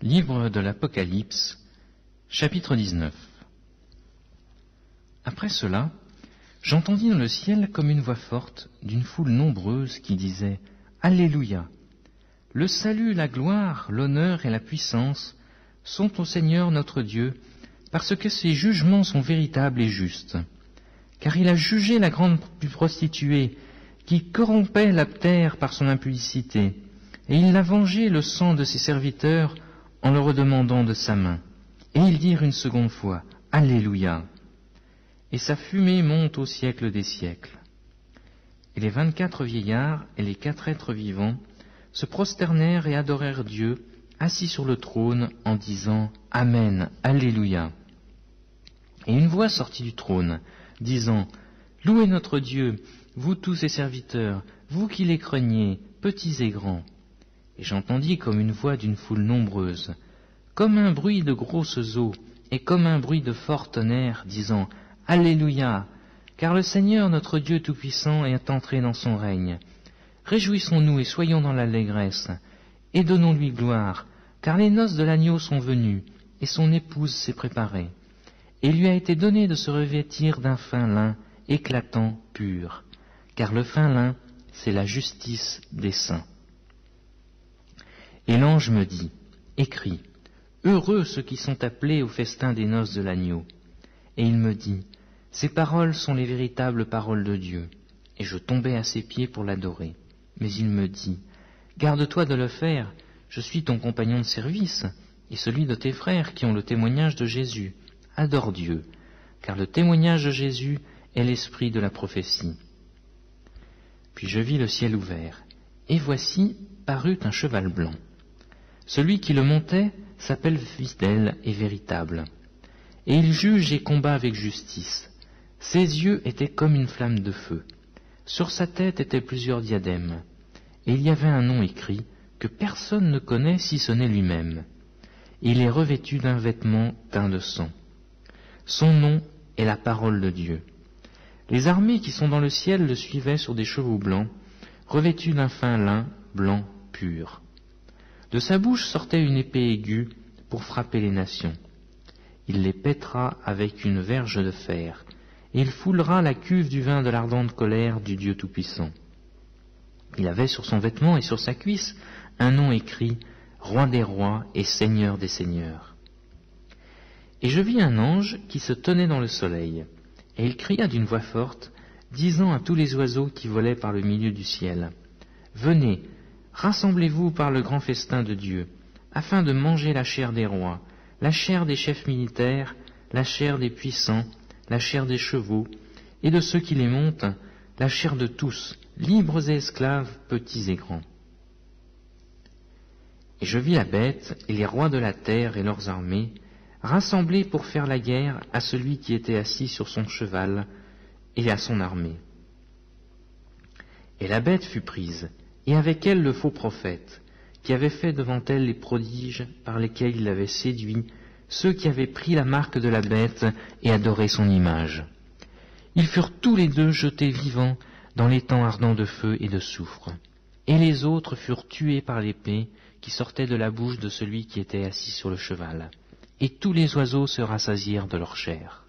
Livre de l'Apocalypse, chapitre 19. Après cela, j'entendis dans le ciel comme une voix forte d'une foule nombreuse qui disait « Alléluia ! Le salut, la gloire, l'honneur et la puissance sont au Seigneur notre Dieu, parce que ses jugements sont véritables et justes. Car il a jugé la grande prostituée qui corrompait la terre par son impudicité, et il a vengé le sang de ses serviteurs en le redemandant de sa main. Et ils dirent une seconde fois, Alléluia. Et sa fumée monte au siècle des siècles. Et les 24 vieillards et les 4 êtres vivants se prosternèrent et adorèrent Dieu, assis sur le trône, en disant, Amen, Alléluia. Et une voix sortit du trône, disant, Louez notre Dieu, vous tous ses serviteurs, vous qui les craignez, petits et grands. Et j'entendis comme une voix d'une foule nombreuse, comme un bruit de grosses eaux, et comme un bruit de fort tonnerre, disant, Alléluia, car le Seigneur notre Dieu Tout-Puissant est entré dans son règne. Réjouissons-nous et soyons dans l'allégresse, et donnons-lui gloire, car les noces de l'agneau sont venues, et son épouse s'est préparée. Et il lui a été donné de se revêtir d'un fin lin, éclatant, pur, car le fin lin, c'est la justice des saints. Et l'ange me dit, écris, heureux ceux qui sont appelés au festin des noces de l'agneau. Et il me dit, ces paroles sont les véritables paroles de Dieu. Et je tombai à ses pieds pour l'adorer. Mais il me dit, garde-toi de le faire, je suis ton compagnon de service, et celui de tes frères qui ont le témoignage de Jésus. Adore Dieu, car le témoignage de Jésus est l'esprit de la prophétie. Puis je vis le ciel ouvert, et voici parut un cheval blanc. Celui qui le montait s'appelle fidèle et véritable, et il juge et combat avec justice. Ses yeux étaient comme une flamme de feu. Sur sa tête étaient plusieurs diadèmes, et il y avait un nom écrit que personne ne connaît si ce n'est lui-même. Il est revêtu d'un vêtement teint de sang. Son nom est la parole de Dieu. Les armées qui sont dans le ciel le suivaient sur des chevaux blancs, revêtus d'un fin lin blanc pur. De sa bouche sortait une épée aiguë pour frapper les nations. Il les pètera avec une verge de fer, et il foulera la cuve du vin de l'ardente colère du Dieu Tout-Puissant. Il avait sur son vêtement et sur sa cuisse un nom écrit « Roi des rois et Seigneur des seigneurs ». Et je vis un ange qui se tenait dans le soleil, et il cria d'une voix forte, disant à tous les oiseaux qui volaient par le milieu du ciel, « Venez, rassemblez-vous par le grand festin de Dieu, afin de manger la chair des rois, la chair des chefs militaires, la chair des puissants, la chair des chevaux, et de ceux qui les montent, la chair de tous, libres et esclaves, petits et grands. » Et je vis la bête et les rois de la terre et leurs armées, rassemblés pour faire la guerre à celui qui était assis sur son cheval et à son armée. Et la bête fut prise, et avec elle le faux prophète, qui avait fait devant elle les prodiges par lesquels il avait séduit ceux qui avaient pris la marque de la bête et adoré son image. Ils furent tous les deux jetés vivants dans l'étang ardent de feu et de soufre, et les autres furent tués par l'épée qui sortait de la bouche de celui qui était assis sur le cheval. Et tous les oiseaux se rassasièrent de leur chair.